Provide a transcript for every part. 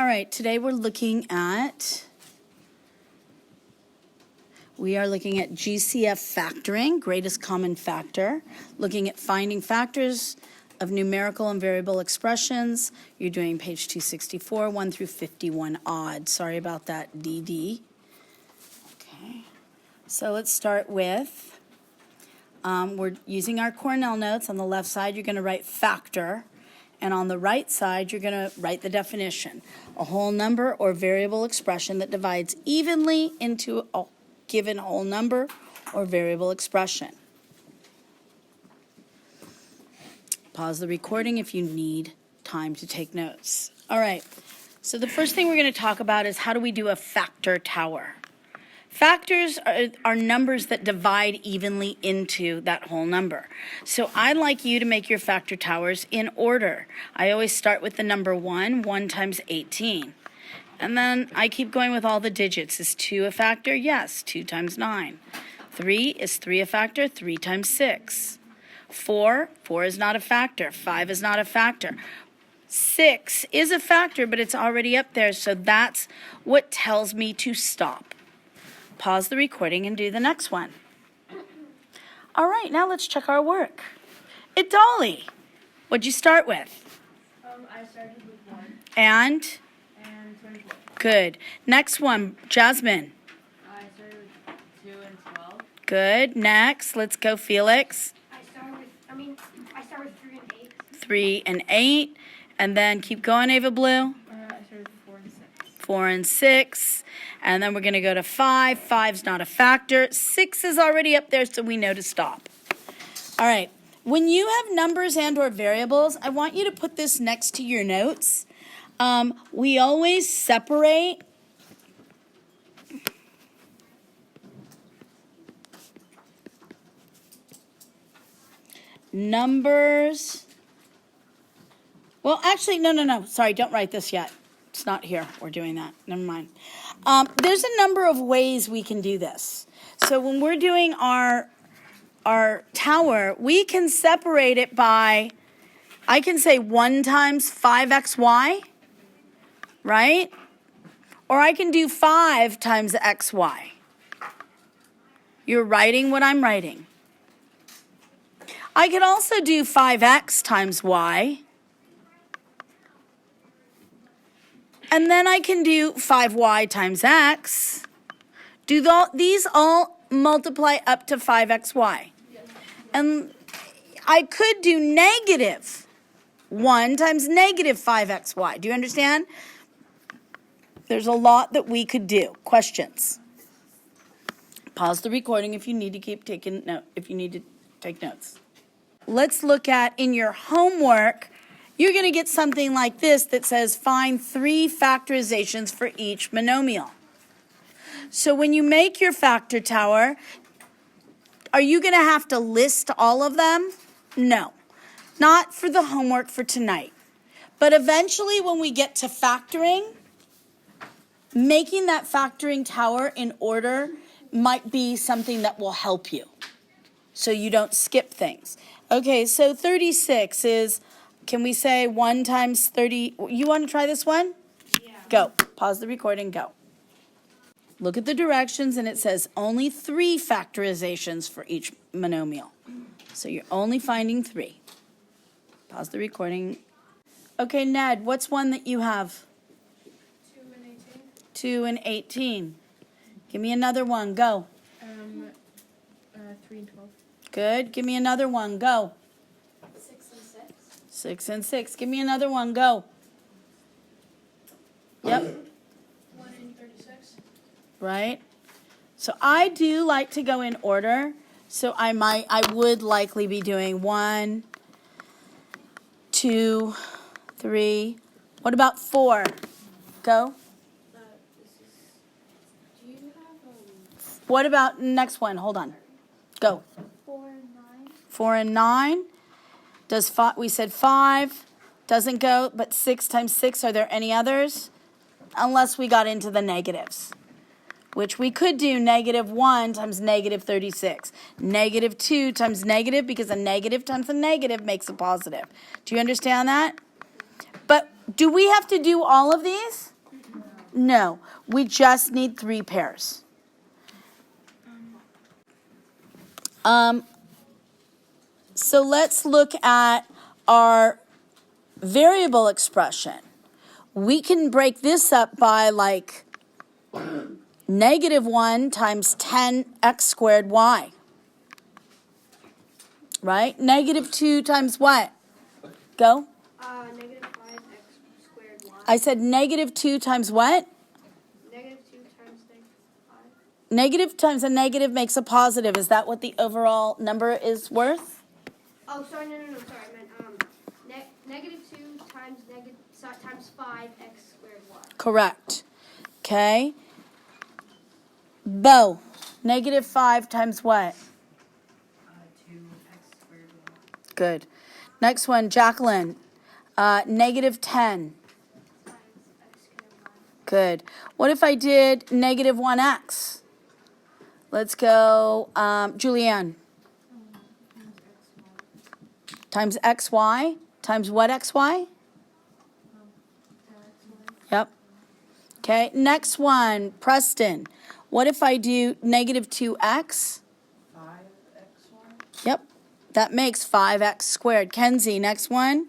All right, today we are looking at GCF factoring, greatest common factor, looking at finding factors of numerical and variable expressions. You're doing page 264, 1 through 51 odd. Sorry about that, DD. Okay, so let's start with, we're using our Cornell notes. On the left side, you're going to write factor. And on the right side, you're going to write the definition. A whole number or variable expression that divides evenly into a given whole number or variable expression. Pause the recording if you need time to take notes. All right, so the first thing we're going to talk about is how do we do a factor tower. Factors are numbers that divide evenly into that whole number. So I'd like you to make your factor towers in order. I always start with the number 1, 1 times 18. And then I keep going with all the digits. Is 2 a factor? Yes, 2 times 9. 3, is 3 a factor? 3 times 6. 4 is not a factor. 5 is not a factor. 6 is a factor, but it's already up there, so that's what tells me to stop. Pause the recording and do the next one. All right, now let's check our work. Dolly, what'd you start with? I started with 1. And 24. Good. Next one, Jasmine. I started with 2 and 12. Good. Next, let's go, Felix. I start with 3 and 8. 3 and 8. And then keep going, Ava Blue. I started with 4 and 6. 4 and 6. And then we're going to go to 5. 5's not a factor. 6 is already up there, so we know to stop. All right. When you have numbers and or variables, I want you to put this next to your notes. We always separate numbers. Well, actually, no. Sorry, don't write this yet. It's not here. We're doing that. Never mind. There's a number of ways we can do this. So when we're doing our tower, we can separate it by, I can say 1 times 5xy, right? Or I can do 5 times xy. You're writing what I'm writing. I could also do 5x times y. And then I can do 5y times x. Do these all multiply up to 5xy? And I could do negative 1 times negative 5xy. Do you understand? There's a lot that we could do. Questions? Pause the recording if you need to keep taking if you need to take notes. Let's look at in your homework. You're going to get something like this that says find 3 factorizations for each monomial. So when you make your factor tower, are you going to have to list all of them? No, not for the homework for tonight. But eventually when we get to factoring, making that factoring tower in order might be something that will help you so you don't skip things. Okay, so 36 is, can we say 1 times 30? You want to try this one? Yeah. Go. Pause the recording. Go. Look at the directions, and it says only 3 factorizations for each monomial. So you're only finding 3. Pause the recording. Okay, Ned, what's one that you have? 2 and 18. 2 and 18. Give me another one. Go. 3 and 12. Good. Give me another one. Go. 6 and 6. 6 and 6. Give me another one. Go. Yep. 1 and 36. Right? So I do like to go in order. So I would likely be doing 1, 2, 3. What about 4? Go. Do you have What about next one? Hold on. Go. 4 and 9? 4 and 9. Does 5? We said 5 doesn't go, but 6 times 6. Are there any others? Unless we got into the negatives, which we could do negative 1 times negative 36. Negative 2 times negative, because a negative times a negative makes a positive. Do you understand that? But do we have to do all of these? No, we just need 3 pairs. So let's look at our variable expression. We can break this up by like -1 times 10x squared y. Right? -2 times what? Go. Negative 5x squared y. I said -2 times what? Negative 2 times negative 5. Negative times a negative makes a positive. Is that what the overall number is worth? Oh, sorry, no, sorry. I meant negative 2 times times 5x squared y. Correct. Okay. Bo, -5 times what? 2x squared y. Good. Next one, Jacqueline. -10. Times x squared y. Good. What if I did -1x? Let's go, Julianne. Times xy? Times what xy? Yep. Okay, next one, Preston. What if I do -2x? 5xy. Yep, that makes 5x squared. Kenzie, next one.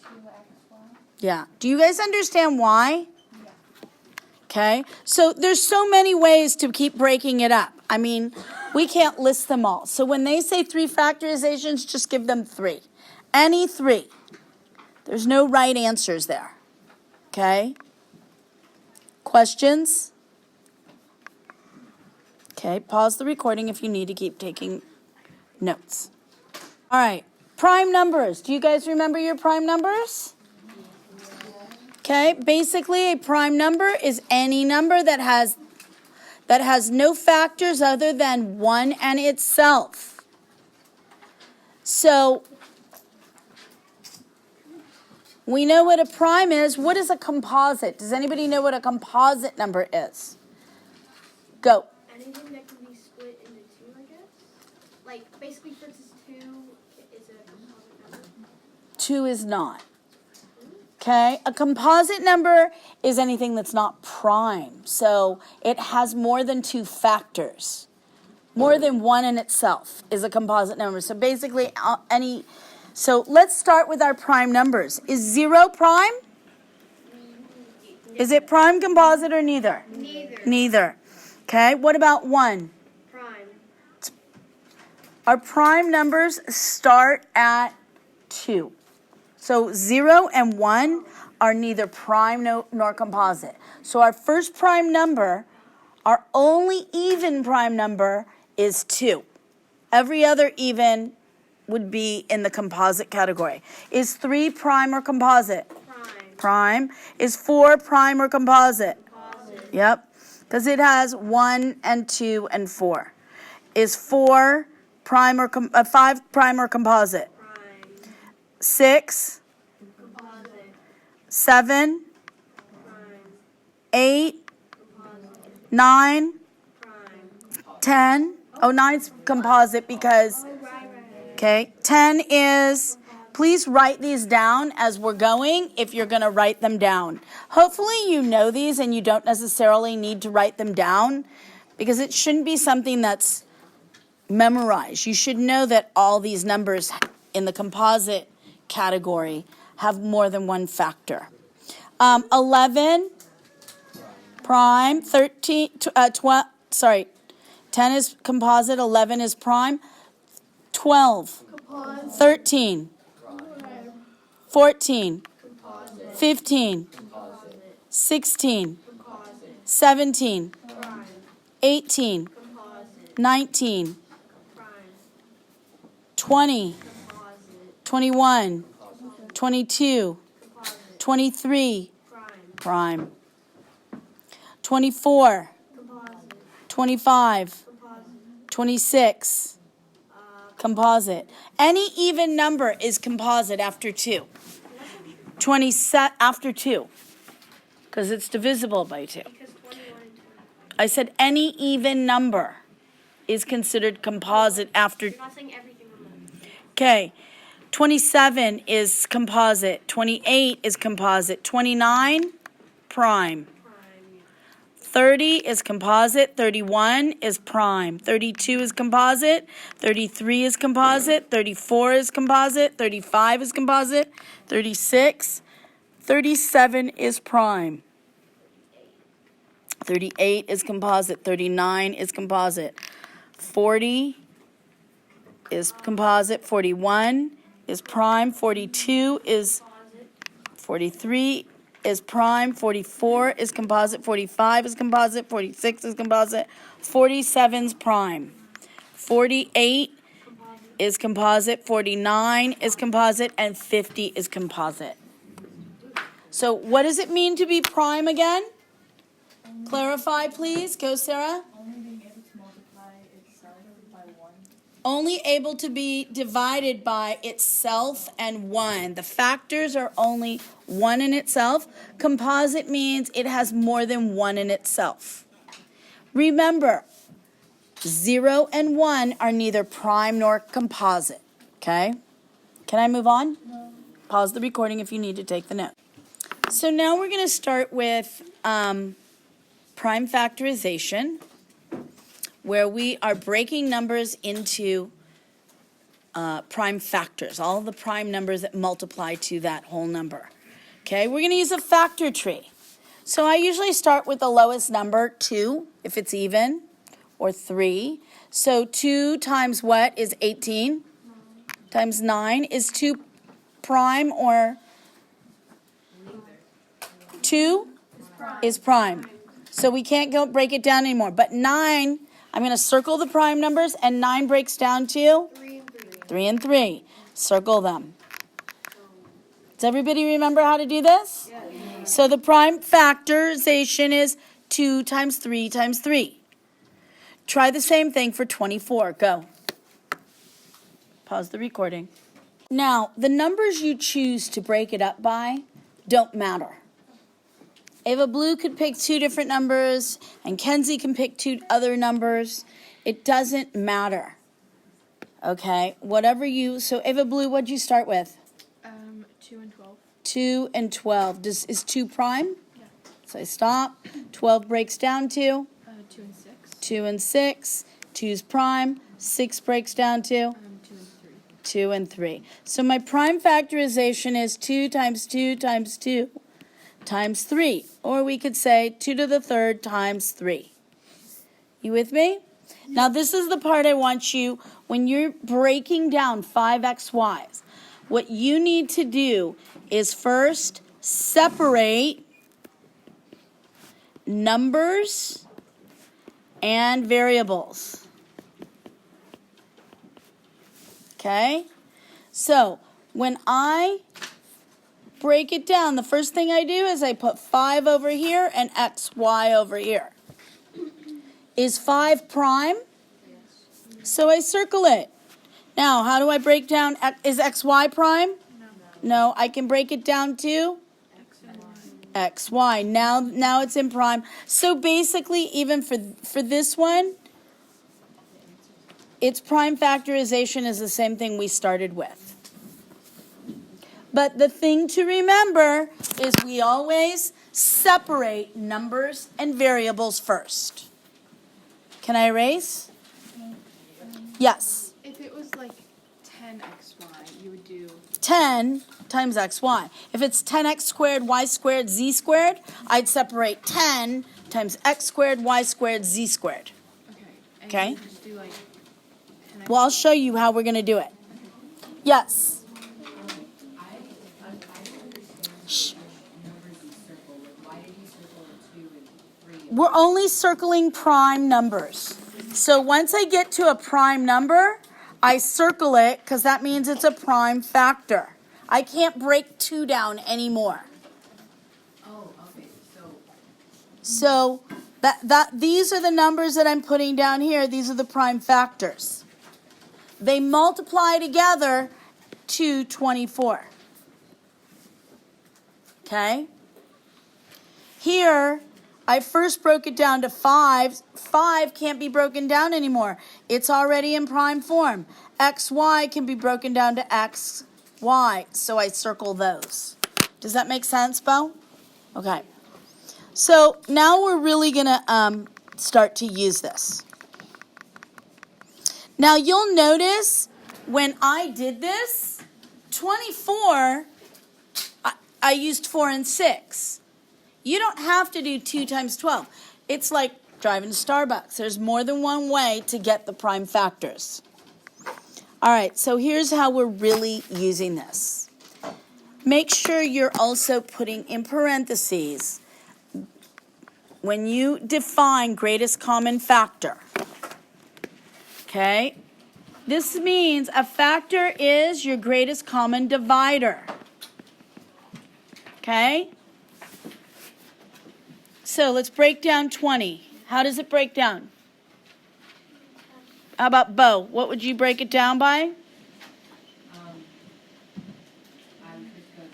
2xy. Yeah. Do you guys understand why? Okay, so there's so many ways to keep breaking it up. I mean, we can't list them all. So when they say 3 factorizations, just give them 3. Any 3. There's no right answers there. Okay? Questions? Okay, pause the recording if you need to keep taking notes. All right, prime numbers. Do you guys remember your prime numbers? Okay, basically a prime number is any number that has no factors other than 1 and itself. So we know what a prime is. What is a composite? Does anybody know what a composite number is? Go. Anything that can be split into 2, I guess? Like, basically, for instance, 2 is a composite number. 2 is not. Okay, a composite number is anything that's not prime. So it has more than 2 factors. More than 1 in itself is a composite number. So basically so let's start with our prime numbers. Is 0 prime? Is it prime, composite, or neither? Neither. Neither. Okay, what about 1? Prime. Our prime numbers start at 2. So 0 and 1 are neither prime nor composite. So our first prime number, our only even prime number is 2. Every other even would be in the composite category. Is 3 prime or composite? Prime. Prime. Is 4 prime or composite? Composite. Yep, because it has 1 and 2 and 4. Is 4 prime or 5 prime or composite? Prime. 6, Composite. 7, Prime. 8, Composite. 9, Prime. 10. Oh, 9's composite because, Right. okay, 10 is, please write these down as we're going if you're going to write them down. Hopefully you know these and you don't necessarily need to write them down because it shouldn't be something that's memorized. You should know that all these numbers in the composite category have more than 1 factor. 11, prime, 13, 12, sorry, 10 is composite, 11 is prime, 12, Composite. 13, 14, Composite. 15, Composite. 16, Composite. 17, Prime. 18, Composite. 19, Prime. 20, Composite. 21, 22, Composite. 23, Prime. prime, 24, Composite. 25, Composite. 26, composite. Any even number is composite after 2. 27 after 2, because it's divisible by 2. Because 21 and 25. I said any even number is considered composite after. You're not saying everything on that. Okay, 27 is composite. 28 is composite. 29, prime. 30 is composite. 31 is prime. 32 is composite. 33 is composite. 34 is composite. 35 is composite. 36, 37 is prime. 38 is composite. 39 is composite. 40 is composite. 41 is prime. 42 is 43 is prime. 44 is composite. 45 is composite. 46 is composite. 47 is prime. 48 is composite. 49 is composite. And 50 is composite. So what does it mean to be prime again? Clarify, please. Go, Sarah. Only being able to multiply itself by 1. Only able to be divided by itself and 1. The factors are only 1 in itself. Composite means it has more than 1 in itself. Remember, 0 and 1 are neither prime nor composite. Okay? Can I move on? No. Pause the recording if you need to take the note. So now we're going to start with prime factorization, where we are breaking numbers into prime factors, all the prime numbers that multiply to that whole number. Okay, we're going to use a factor tree. So I usually start with the lowest number, 2, if it's even, or 3. So 2 times what is 18? Times 9. Is 2 prime or 2 is prime. So we can't go break it down anymore. But 9, I'm going to circle the prime numbers, and 9 breaks down to 3 and 3. Circle them. Does everybody remember how to do this? Yeah. So the prime factorization is 2 times 3 times 3. Try the same thing for 24. Go. Pause the recording. Now, the numbers you choose to break it up by don't matter. Ava Blue could pick 2 different numbers, and Kenzie can pick 2 other numbers. It doesn't matter. Okay, whatever you, so Ava Blue, what'd you start with? 2 and 12. 2 and 12. Is 2 prime? Yeah. So I stop. 12 breaks down to? 2 and 6. 2 and 6. 2's prime. 6 breaks down to? 2 and 3. 2 and 3. So my prime factorization is 2 times 2 times 2 times 3. Or we could say 2 to the 3rd times 3. You with me? Now this is the part I want you, when you're breaking down 5xy's, what you need to do is first separate numbers and variables. Okay? So when I break it down, the first thing I do is I put 5 over here and xy over here. Is 5 prime? Yes. So I circle it. Now, how do I break down? Is xy prime? No. No, I can break it down to X and Y. xy. Now it's in prime. So basically, even for this one, its prime factorization is the same thing we started with. But the thing to remember is we always separate numbers and variables first. Can I erase? Yes. If it was like 10xy, you would do 10 times xy. If it's 10x squared, y squared, z squared, I'd separate 10 times x squared, y squared, z squared. okay. And Okay. You would just do like 10x. Well, I'll show you how we're going to do it. Yes. Shh. We're only circling prime numbers. So once I get to a prime number, I circle it because that means it's a prime factor. I can't break 2 down anymore. Oh, okay. So these are the numbers that I'm putting down here. These are the prime factors. They multiply together to 24. Okay? Here, I first broke it down to 5. 5 can't be broken down anymore. It's already in prime form. XY can be broken down to X y. So I circle those. Does that make sense, Bo? Okay. So now we're really going to start to use this. Now you'll notice when I did this, 24, I used 4 and 6. You don't have to do 2 times 12. It's like driving to Starbucks. There's more than one way to get the prime factors. All right, so here's how we're really using this. Make sure you're also putting in parentheses when you define greatest common factor. Okay? This means a factor is your greatest common divider. Okay? So let's break down 20. How does it break down? How about Bo? What would you break it down by? I would just go to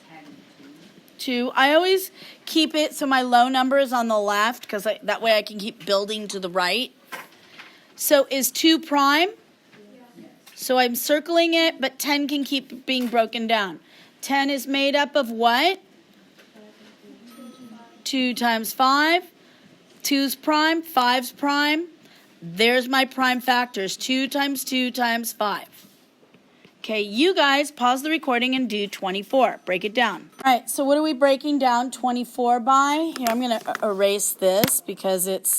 10 and 2. I always keep it so my low number is on the left because that way I can keep building to the right. So is 2 prime? Yes. So I'm circling it, but 10 can keep being broken down. 10 is made up of what? 2 times 5. 2's prime, 5's prime. There's my prime factors, 2 times 2 times 5. Okay, you guys pause the recording and do 24. Break it down. All right, so what are we breaking down 24 by? Here, I'm going to erase this because it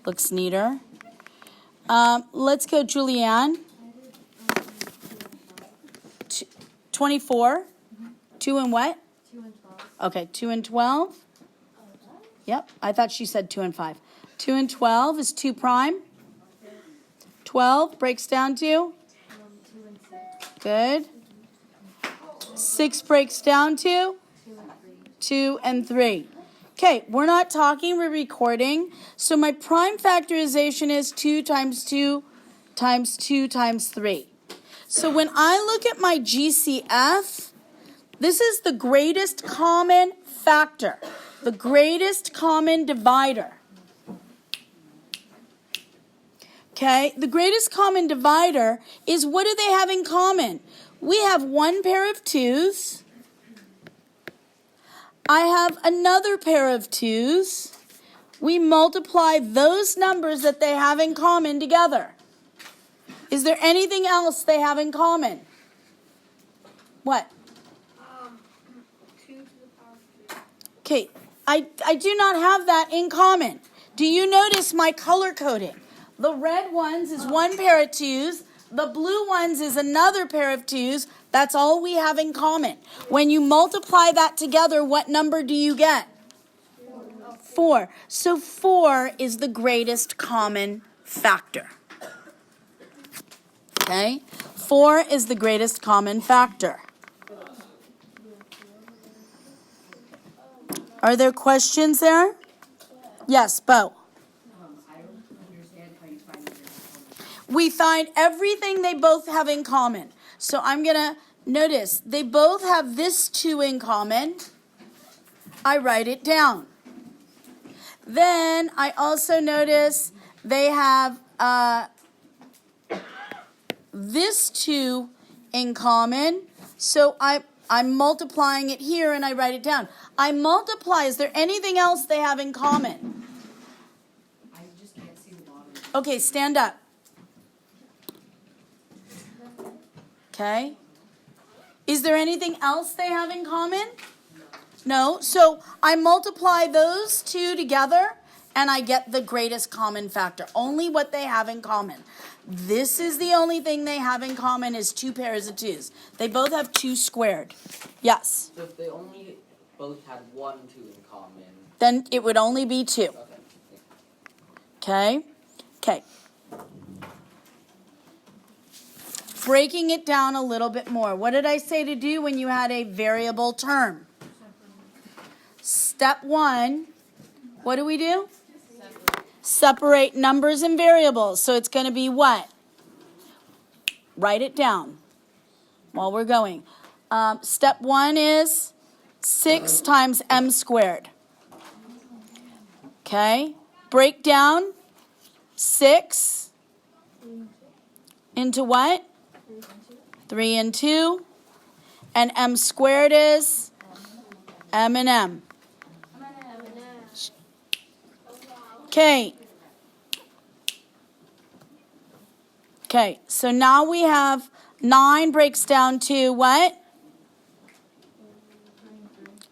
looks neater. Let's go, Julianne. 24. 2 and what? 2 and 12. Okay, 2 and 12. Yep, I thought she said 2 and 5. 2 and 12 is 2 prime. 12 breaks down to? 2 and 6. Good. 6 breaks down to? 2 and 3. Okay, we're not talking, we're recording. So my prime factorization is 2 times 2 times 2 times 3. So when I look at my GCF, this is the greatest common factor, the greatest common divider. Okay, the greatest common divider is, what do they have in common? We have one pair of 2's. I have another pair of 2's. We multiply those numbers that they have in common together. Is there anything else they have in common? What? 2 to the power of 3. Okay, I do not have that in common. Do you notice my color coding? The red ones is one pair of 2's. The blue ones is another pair of 2's. That's all we have in common. When you multiply that together, what number do you get? 4. So 4 is the greatest common factor. Okay? 4 is the greatest common factor. Are there questions there? Yes, Bo. I don't understand how you find your components. We find everything they both have in common. So I'm going to notice they both have this 2 in common. I write it down. Then I also notice they have this 2 in common. So I'm multiplying it here and I write it down. I multiply. Is there anything else they have in common? I just can't see the bottom. Okay, stand up. Okay. Is there anything else they have in common? No. So I multiply those 2 together and I get the greatest common factor. Only what they have in common. This is the only thing they have in common is 2 pairs of 2's. They both have 2 squared. Yes. So if they only both had 1, 2 in common. Then it would only be 2. Okay. Okay? Okay. Breaking it down a little bit more. What did I say to do when you had a variable term? Step 1, what do we do? Separate numbers and variables. So it's going to be what? Write it down while we're going. Step 1 is 6 times m squared. Okay? Break down 6 into what? 3 and 2. And m squared is m and m. Okay. Okay, so now we have 9 breaks down to what?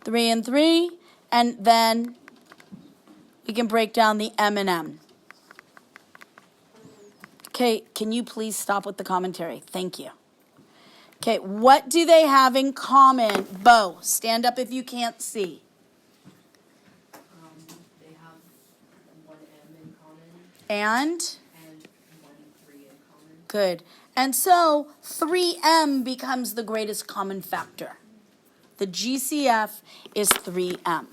3 and 3. And then we can break down the m and m. Okay, can you please stop with the commentary? Thank you. Okay, what do they have in common? Bo, stand up if you can't see. They have 1 M in common And? and 1 3 in common. Good. And so 3m becomes the greatest common factor. The GCF is 3m.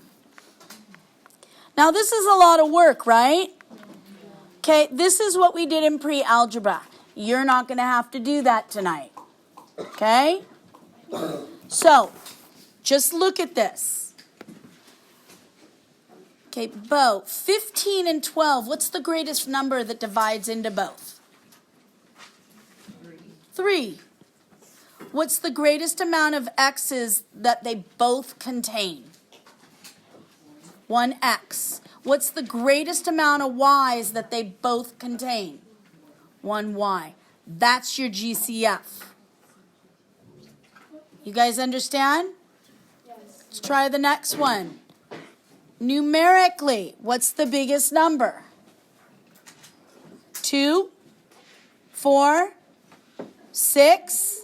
Now this is a lot of work, right? Okay, this is what we did in pre-algebra. You're not going to have to do that tonight. Okay? So, just look at this. Okay, Bo, 15 and 12, what's the greatest number that divides into both? 3. What's the greatest amount of x's that they both contain? 1x. What's the greatest amount of y's that they both contain? 1y. That's your GCF. You guys understand? Yes. Let's try the next one. Numerically, what's the biggest number? 2, 4, 6.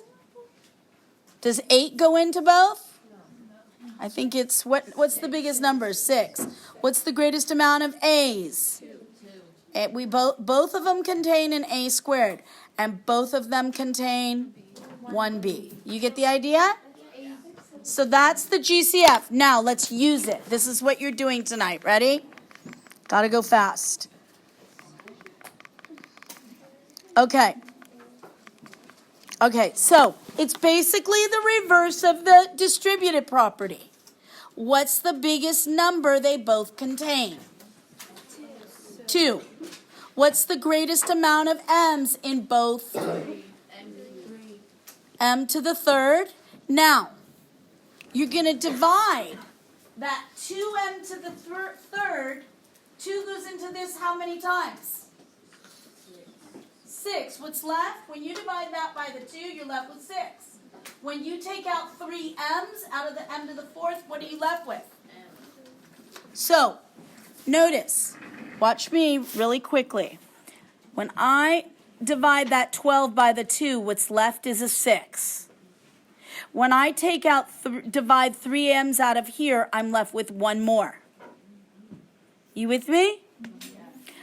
Does 8 go into both? I think it's, what's the biggest number? 6. What's the greatest amount of a's? 2. We both of them contain an a squared, and both of them contain 1b. You get the idea? So that's the GCF. Now let's use it. This is what you're doing tonight. Ready? Gotta go fast. Okay. Okay, so it's basically the reverse of the distributive property. What's the biggest number they both contain? 2. What's the greatest amount of m's in both? M to the third. Now, you're going to divide that 2m to the third. 2 goes into this how many times? 6. What's left? When you divide that by the 2, you're left with 6. When you take out 3 m's out of the m to the fourth, what are you left with? So, notice, watch me really quickly. When I divide that 12 by the 2, what's left is a 6. When I take out, divide 3 m's out of here, I'm left with 1 more. You with me?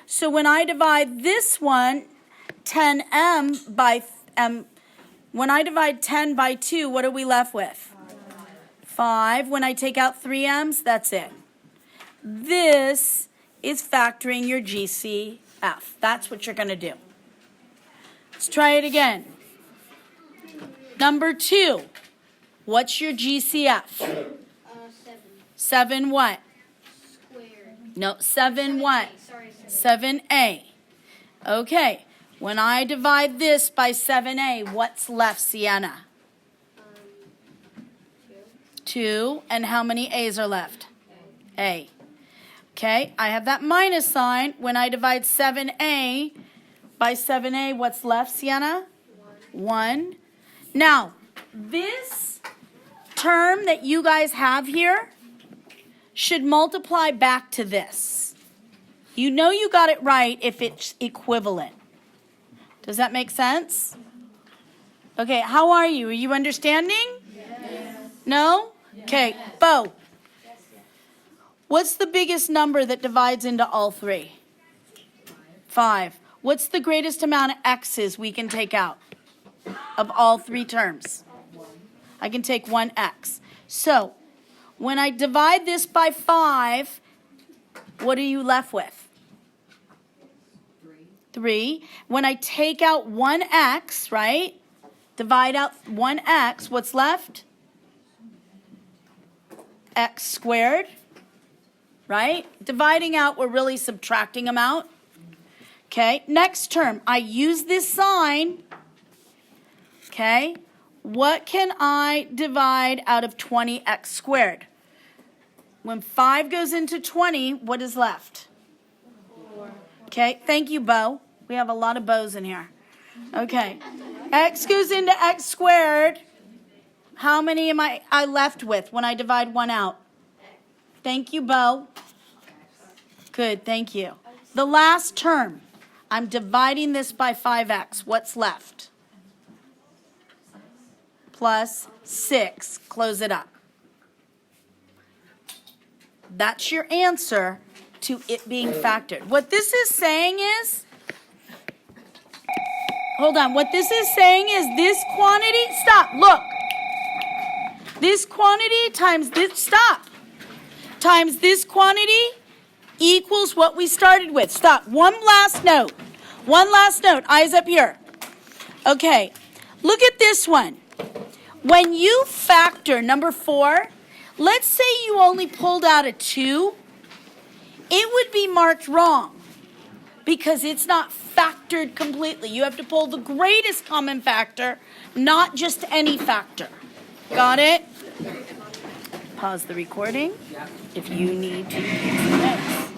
So when I divide this one, 10m by when I divide 10 by 2, what are we left with? 5. When I take out 3 m's, that's it. This is factoring your GCF. That's what you're going to do. Let's try it again. Number 2. What's your GCF? 7. 7 what? Squared. No, 7 what? Sorry. 7a. Okay. When I divide this by 7a, what's left, Sienna? 2. And how many a's are left? A. Okay, I have that minus sign. When I divide 7a by 7a, what's left, Sienna? 1. Now, this term that you guys have here should multiply back to this. You know you got it right if it's equivalent. Does that make sense? Okay, how are you? Are you understanding? Yes. No? Okay, Bo. What's the biggest number that divides into all 3? 5. What's the greatest amount of x's we can take out of all 3 terms? I can take 1x. So, when I divide this by 5, what are you left with? 3. When I take out 1x, right? Divide out 1x, what's left? X squared, right? Dividing out, we're really subtracting them out. Okay, next term, I use this sign. Okay, What can I divide out of 20x squared? When 5 goes into 20, what is left? 4. Okay, thank you, Bo. We have a lot of Bo's in here. Okay, x goes into x squared. How many am I left with when I divide 1 out? Thank you, Bo. Good, thank you. The last term, I'm dividing this by 5x. What's left? Plus 6. Close it up. That's your answer to it being factored. What this is saying is, hold on, what this is saying is this quantity, stop, look. This quantity times this, stop, times this quantity equals what we started with. Stop, one last note, eyes up here. Okay, look at this one. When you factor number 4, let's say you only pulled out a 2, it would be marked wrong because it's not factored completely. You have to pull the greatest common factor, not just any factor. Got it? Pause the recording if you need to take some notes.